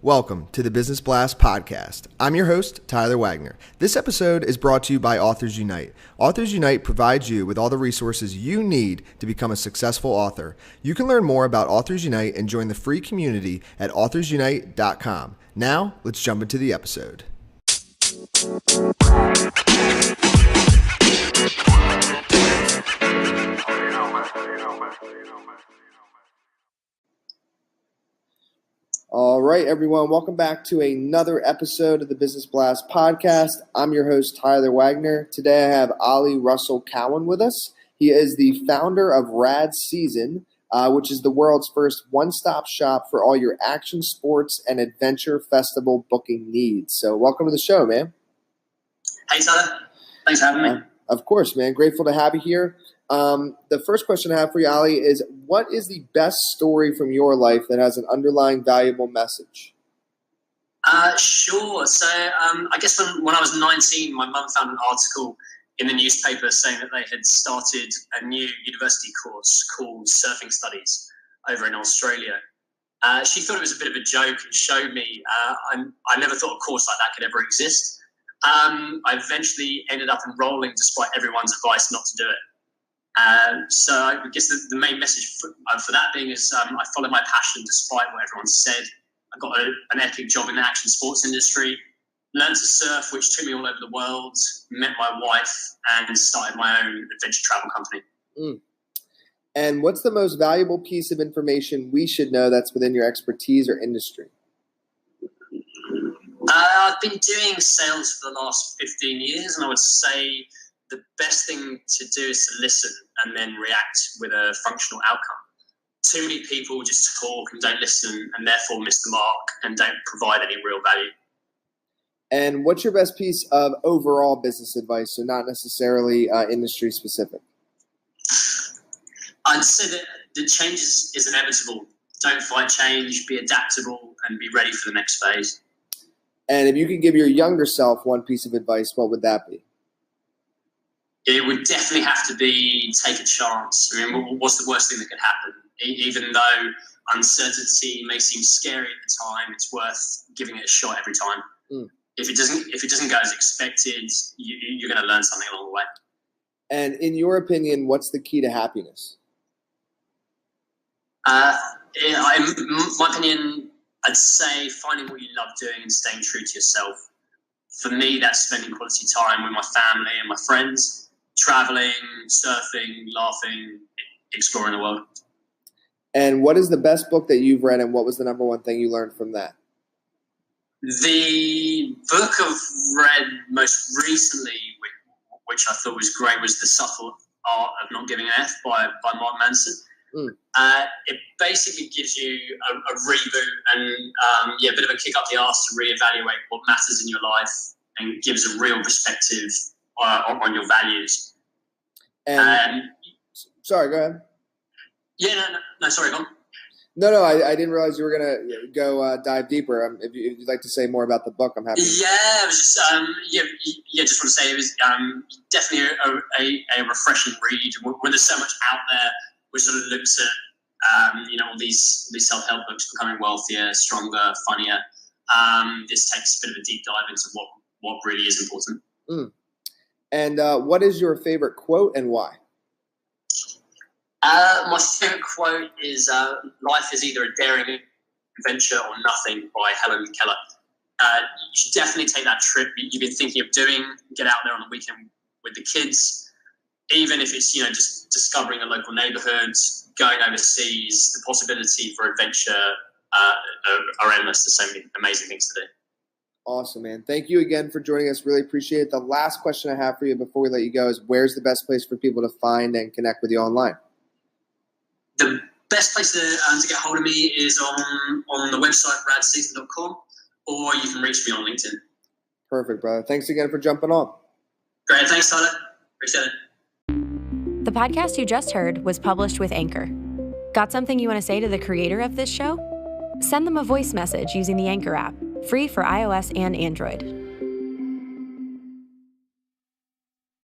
Welcome to the Business Blast podcast. I'm your host, Tyler Wagner. This episode is brought to you by Authors Unite. Authors Unite provides you with all the resources you need to become a successful author. You can learn more about Authors Unite and join the free community at authorsunite.com. Now, let's jump into the episode. All right, everyone. Welcome back to another episode of the Business Blast podcast. I'm your host, Tyler Wagner. Today I have Ali Russell-Cowan with us. He is the founder of Rad Season, which is the world's first one-stop shop for all your action sports and adventure festival booking needs. So welcome to the show, man. Hey, Tyler. Thanks for having me. Of course, man. Grateful to have you here. The first question I have for you, Ali, is what is the best story from your life that has an underlying valuable message? Sure. So I guess when I was 19, my mum found an article in the newspaper saying that they had started a new university course called Surfing Studies over in Australia. She thought it was a bit of a joke and showed me. I never thought a course like that could ever exist. I eventually ended up enrolling despite everyone's advice not to do it. So I guess the main message for that being is I followed my passion despite what everyone said. I got an epic job in the action sports industry, learned to surf, which took me all over the world, met my wife, and started my own adventure travel company. And what's the most valuable piece of information we should know that's within your expertise or industry? I've been doing sales for the last 15 years, and I would say the best thing to do is to listen and then react with a functional outcome. Too many people just talk and don't listen and therefore miss the mark and don't provide any real value. And what's your best piece of overall business advice, so not necessarily industry specific? I'd say that the change is inevitable. Don't fight change, be adaptable, and be ready for the next phase. And if you could give your younger self one piece of advice, what would that be? It would definitely have to be take a chance. I mean, what's the worst thing that could happen? Even though uncertainty may seem scary at the time, it's worth giving it a shot every time. If it doesn't go as expected, you're going to learn something along the way. And in your opinion, what's the key to happiness? In my opinion, I'd say finding what you love doing and staying true to yourself. For me, that's spending quality time with my family and my friends, traveling, surfing, laughing, exploring the world. And what is the best book that you've read, and what was the number one thing you learned from that? The book I've read most recently, which I thought was great, was The Subtle Art of Not Giving an F by Mark Manson. It basically gives you a reboot and a bit of a kick up the arse to reevaluate what matters in your life and gives a real perspective on your values. Sorry, go ahead. Yeah, no, sorry, go on. No, I didn't realize you were going to go dive deeper. If you'd like to say more about the book, I'm happy. Yeah, it was just, just want to say it was definitely a refreshing read. When there's so much out there, which sort of looks at, all these self-help books becoming wealthier, stronger, funnier. This takes a bit of a deep dive into what really is important. And what is your favorite quote and why? My favorite quote is, life is either a daring adventure or nothing by Helen Keller. You should definitely take that trip you've been thinking of doing, get out there on the weekend with the kids. Even if it's, just discovering a local neighborhood, going overseas, the possibility for adventure are endless. There's so many amazing things to do. Awesome, man. Thank you again for joining us. Really appreciate it. The last question I have for you before we let you go is where's the best place for people to find and connect with you online? The best place to get hold of me is on the website radseason.com, or you can reach me on LinkedIn. Perfect, brother. Thanks again for jumping on. Great. Thanks, Tyler. Appreciate it. The podcast you just heard was published with Anchor. Got something you want to say to the creator of this show? Send them a voice message using the Anchor app, free for iOS and Android.